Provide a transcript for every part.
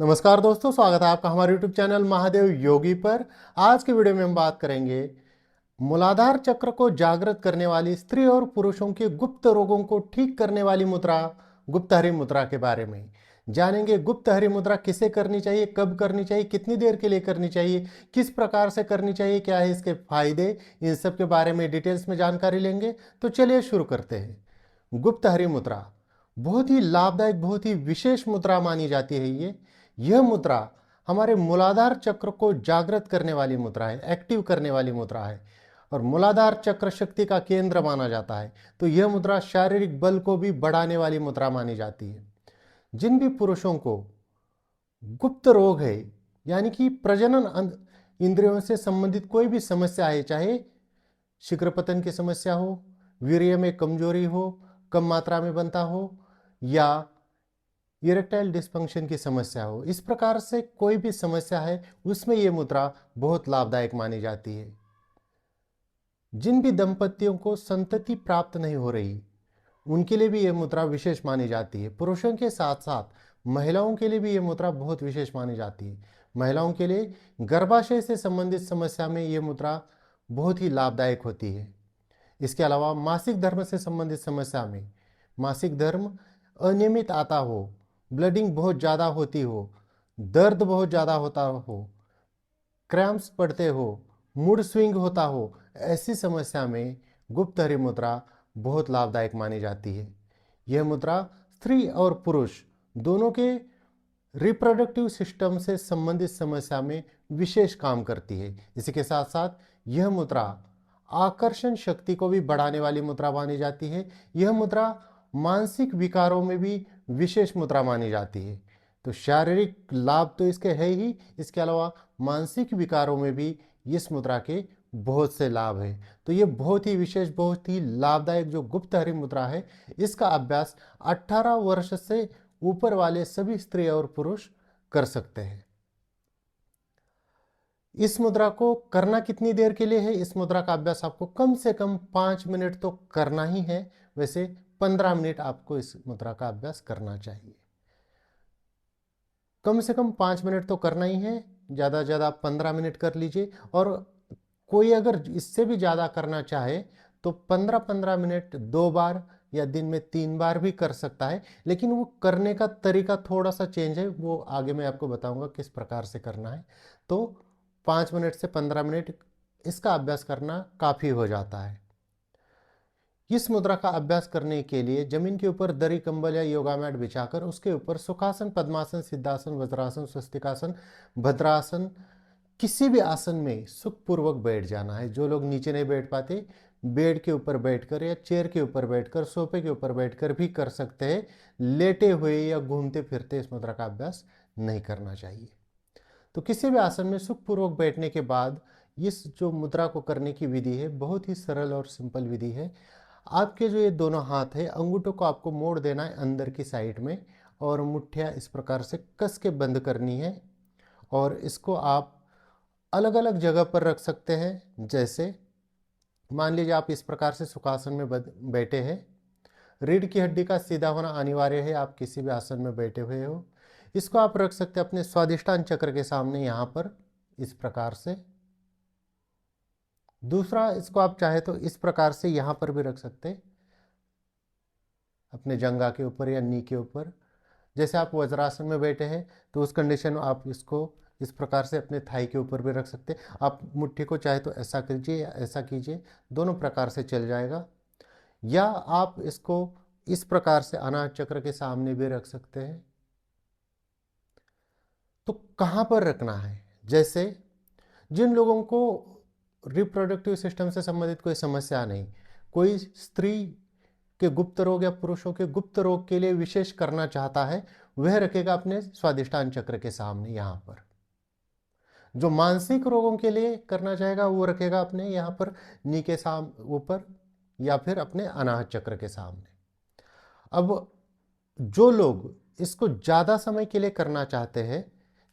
नमस्कार दोस्तों, स्वागत है आपका हमारे YouTube चैनल महादेव योगी पर। आज के वीडियो में हम बात करेंगे मूलाधार चक्र को जागृत करने वाली स्त्री और पुरुषों के गुप्त रोगों को ठीक करने वाली मुद्रा गुप्तहरि मुद्रा के बारे में। जानेंगे गुप्तहरि मुद्रा किसे करनी चाहिए, कब करनी चाहिए, कितनी देर के लिए करनी चाहिए, किस प्रकार से करनी चाहिए, क्या है इसके फायदे, इन सब के बारे में डिटेल्स में जानकारी लेंगे। तो चलिए शुरू करते हैं। गुप्तहरि मुद्रा बहुत ही लाभदायक, बहुत ही विशेष मुद्रा मानी जाती है। यह मुद्रा हमारे मूलाधार चक्र को जागृत करने वाली मुद्रा है, एक्टिव करने वाली मुद्रा है और मूलाधार चक्र शक्ति का केंद्र माना जाता है। तो यह मुद्रा शारीरिक बल को भी बढ़ाने वाली मुद्रा मानी जाती है। जिन भी पुरुषों को गुप्त रोग है, यानी कि प्रजनन इंद्रियों से संबंधित कोई भी समस्या है, चाहे शीघ्रपतन की समस्या हो, वीर्य में कमजोरी हो, कम मात्रा में बनता हो, या इरेक्टाइल डिस्फंक्शन की समस्या हो, इस प्रकार से कोई भी समस्या है उसमें यह मुद्रा बहुत लाभदायक मानी जाती है। जिन भी दंपतियों को संतति प्राप्त नहीं हो रही, उनके लिए भी यह मुद्रा विशेष मानी जाती है। पुरुषों के साथ साथ महिलाओं के लिए भी यह मुद्रा बहुत विशेष मानी जाती है। महिलाओं के लिए गर्भाशय से संबंधित समस्या में यह मुद्रा बहुत ही लाभदायक होती है। इसके अलावा मासिक धर्म से संबंधित समस्या में, मासिक धर्म अनियमित आता हो, ब्लडिंग बहुत ज़्यादा होती हो, दर्द बहुत ज़्यादा होता हो, क्रैम्प्स पड़ते हो, मूड स्विंग होता हो, ऐसी समस्या में गुप्तहरि मुद्रा बहुत लाभदायक मानी जाती है। यह मुद्रा स्त्री और पुरुष दोनों के रिप्रोडक्टिव सिस्टम से संबंधित समस्या में विशेष काम करती है। इसी के साथ साथ यह मुद्रा आकर्षण शक्ति को भी बढ़ाने वाली मुद्रा मानी जाती है। यह मुद्रा मानसिक विकारों में भी विशेष मुद्रा मानी जाती है। तो शारीरिक लाभ तो इसके है ही, इसके अलावा मानसिक विकारों में भी इस मुद्रा के बहुत से लाभ है। तो ये बहुत ही विशेष, बहुत ही लाभदायक जो गुप्तहरि मुद्रा है, इसका अभ्यास 18 वर्ष से ऊपर वाले सभी स्त्री और पुरुष कर सकते हैं। इस मुद्रा को करना कितनी देर के लिए है? इस मुद्रा का अभ्यास आपको कम से कम 5 मिनट तो करना ही है। वैसे 15 मिनट आपको इस मुद्रा का अभ्यास करना चाहिए। कम से कम 5 मिनट तो करना ही है, ज़्यादा से ज़्यादा 15 मिनट कर लीजिए। और कोई अगर इससे भी ज़्यादा करना चाहे तो 15-15 मिनट 2 बार या दिन में 3 बार भी कर सकता है। लेकिन वो करने का तरीका थोड़ा सा चेंज है, वो आगे मैं आपको बताऊंगा किस प्रकार से करना है। तो 5 मिनट से 15 मिनट इसका अभ्यास करना काफ़ी हो जाता है। इस मुद्रा का अभ्यास करने के लिए जमीन के ऊपर दरी, कंबल या योगा मैट बिछाकर उसके ऊपर सुखासन, पद्मासन, सिद्धासन, वज्रासन, स्वस्तिकासन, भद्रासन, किसी भी आसन में सुखपूर्वक बैठ जाना है। जो लोग नीचे नहीं बैठ पाते, बेड के ऊपर बैठकर या चेयर के ऊपर बैठकर, सोफे के ऊपर बैठकर भी कर सकते हैं। लेटे हुए या घूमते फिरते इस मुद्रा का अभ्यास नहीं करना चाहिए। तो किसी भी आसन में सुखपूर्वक बैठने के बाद इस जो मुद्रा को करने की विधि है, बहुत ही सरल और सिंपल विधि है। आपके जो ये दोनों हाथ है, अंगूठों को आपको मोड़ देना है अंदर की साइड में और मुट्ठियाँ इस प्रकार से कस के बंद करनी है। और इसको आप अलग अलग जगह पर रख सकते हैं। जैसे मान लीजिए आप इस प्रकार से सुखासन में बैठे हैं, रीढ़ की हड्डी का सीधा होना अनिवार्य है। आप किसी भी आसन में बैठे हुए हो, इसको आप रख सकते हैं अपने स्वादिष्टान चक्र के सामने, यहाँ पर इस प्रकार से। दूसरा, इसको आप चाहे तो इस प्रकार से यहाँ पर भी रख सकते हैं, अपने जंघा के ऊपर या नी के ऊपर। जैसे आप वज्रासन में बैठे हैं तो उस कंडीशन में आप इसको इस प्रकार से अपने थाई के ऊपर भी रख सकते हैं। आप मुट्ठी को चाहे तो ऐसा कीजिए या ऐसा कीजिए, दोनों प्रकार से चल जाएगा। या आप इसको इस प्रकार से अनाहत चक्र के सामने भी रख सकते हैं। तो कहाँ पर रखना है? जैसे जिन लोगों को रिप्रोडक्टिव सिस्टम से संबंधित कोई समस्या नहीं, कोई स्त्री के गुप्त रोग या पुरुषों के गुप्त रोग के लिए विशेष करना चाहता है, वह रखेगा अपने स्वादिष्टान चक्र के सामने यहाँ पर। जो मानसिक रोगों के लिए करना चाहेगा वो रखेगा अपने यहाँ पर नी के ऊपर या फिर अपने अनाहत चक्र के सामने। अब जो लोग इसको ज़्यादा समय के लिए करना चाहते हैं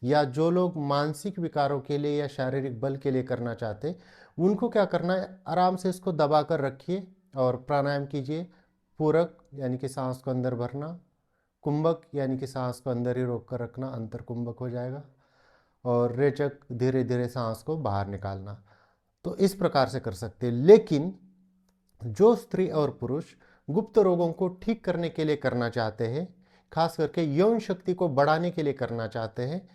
या जो लोग मानसिक विकारों के लिए या शारीरिक बल के लिए करना चाहते हैं, उनको क्या करना है, आराम से इसको दबा कर रखिए और प्राणायाम कीजिए। पूरक यानी कि सांस को अंदर भरना, कुंभक यानी कि सांस को अंदर ही रोक कर रखना अंतर कुंभक हो जाएगा, और रेचक धीरे धीरे सांस को बाहर निकालना। तो इस प्रकार से कर सकते हैं। लेकिन जो स्त्री और पुरुष गुप्त रोगों को ठीक करने के लिए करना चाहते हैं, खास करके यौन शक्ति को बढ़ाने के लिए करना चाहते हैं,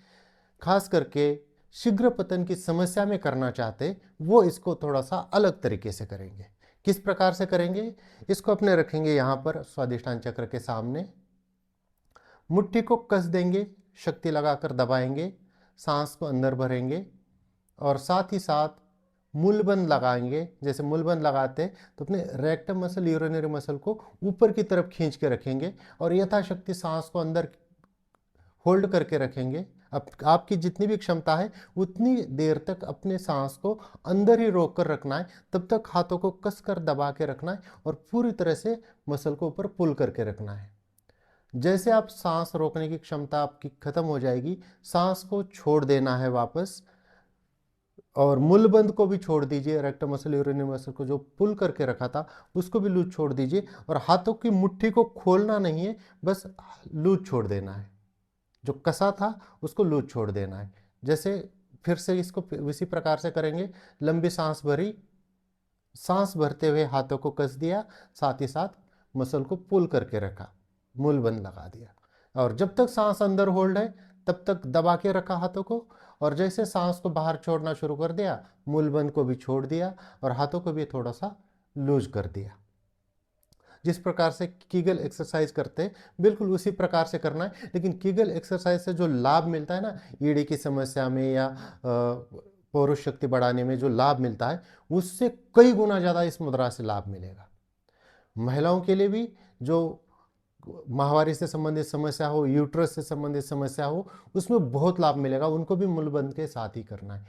खास करके शीघ्र पतन की समस्या में करना चाहते हैं, वो इसको थोड़ा सा अलग तरीके से करेंगे। किस प्रकार से करेंगे? इसको अपने रखेंगे यहाँ पर स्वादिष्टान चक्र के सामने, मुट्ठी को कस देंगे, शक्ति लगाकर दबाएंगे, सांस को अंदर भरेंगे और साथ ही साथ मूलबंद लगाएंगे। जैसे मूलबंद लगाते तो अपने रेक्टम मसल, यूरिनरी मसल को ऊपर की तरफ खींच के रखेंगे और यथाशक्ति सांस को अंदर होल्ड करके रखेंगे। अब आपकी जितनी भी क्षमता है उतनी देर तक अपने सांस को अंदर ही रोक कर रखना है, तब तक हाथों को कस कर दबा के रखना है और पूरी तरह से मसल को ऊपर पुल करके रखना है। जैसे आप सांस रोकने की क्षमता आपकी खत्म हो जाएगी, सांस को छोड़ देना है वापस, और मूलबंद को भी छोड़ दीजिए। रेक्टम मसल, यूरिनरी मसल को जो पुल करके रखा था उसको भी लूज छोड़ दीजिए, और हाथों की मुट्ठी को खोलना नहीं है, बस लूज छोड़ देना है। जो कसा था उसको लूज छोड़ देना है। जैसे फिर से इसको इसी प्रकार से करेंगे। लंबी सांस भरी, सांस भरते हुए हाथों को कस दिया, साथ ही साथ मसल को पुल करके रखा, मूलबंद लगा दिया, और जब तक सांस अंदर होल्ड है तब तक दबा के रखा हाथों को, और जैसे सांस को बाहर छोड़ना शुरू कर दिया, मूलबंद को भी छोड़ दिया और हाथों को भी थोड़ा सा लूज कर दिया। जिस प्रकार से कीगल एक्सरसाइज करते हैं बिल्कुल उसी प्रकार से करना है। लेकिन कीगल एक्सरसाइज से जो लाभ मिलता है ना, ईडी की समस्या में या पौरुष शक्ति बढ़ाने में जो लाभ मिलता है, उससे कई गुना ज़्यादा इस मुद्रा से लाभ मिलेगा। महिलाओं के लिए भी जो माहवारी से संबंधित समस्या हो, यूट्रस से संबंधित समस्या हो, उसमें बहुत लाभ मिलेगा। उनको भी मूलबंद के साथ ही करना है,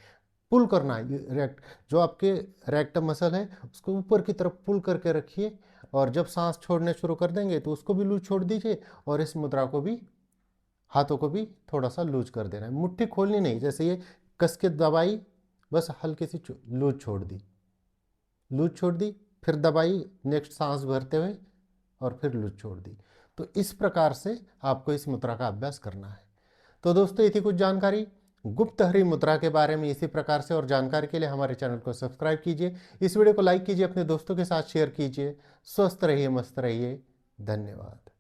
पुल करना है। जो आपके रेक्टम मसल है उसको ऊपर की तरफ पुल करके रखिए, और जब सांस छोड़ने शुरू कर देंगे तो उसको भी लूज छोड़ दीजिए, और इस मुद्रा को भी, हाथों को भी थोड़ा सा लूज कर देना है। मुट्ठी खोलनी नहीं, जैसे ये कस के दबाई, बस हल्की सी लूज छोड़ दी, लूज छोड़ दी, फिर दबाई नेक्स्ट सांस भरते हुए, और फिर लूज छोड़ दी। तो इस प्रकार से आपको इस मुद्रा का अभ्यास करना है। तो दोस्तों, ये थी कुछ जानकारी गुप्त हरी मुद्रा के बारे में। इसी प्रकार से और जानकारी के लिए हमारे चैनल को सब्सक्राइब कीजिए, इस वीडियो को लाइक कीजिए, अपने दोस्तों के साथ शेयर कीजिए। स्वस्थ रहिए, मस्त रहिए। धन्यवाद।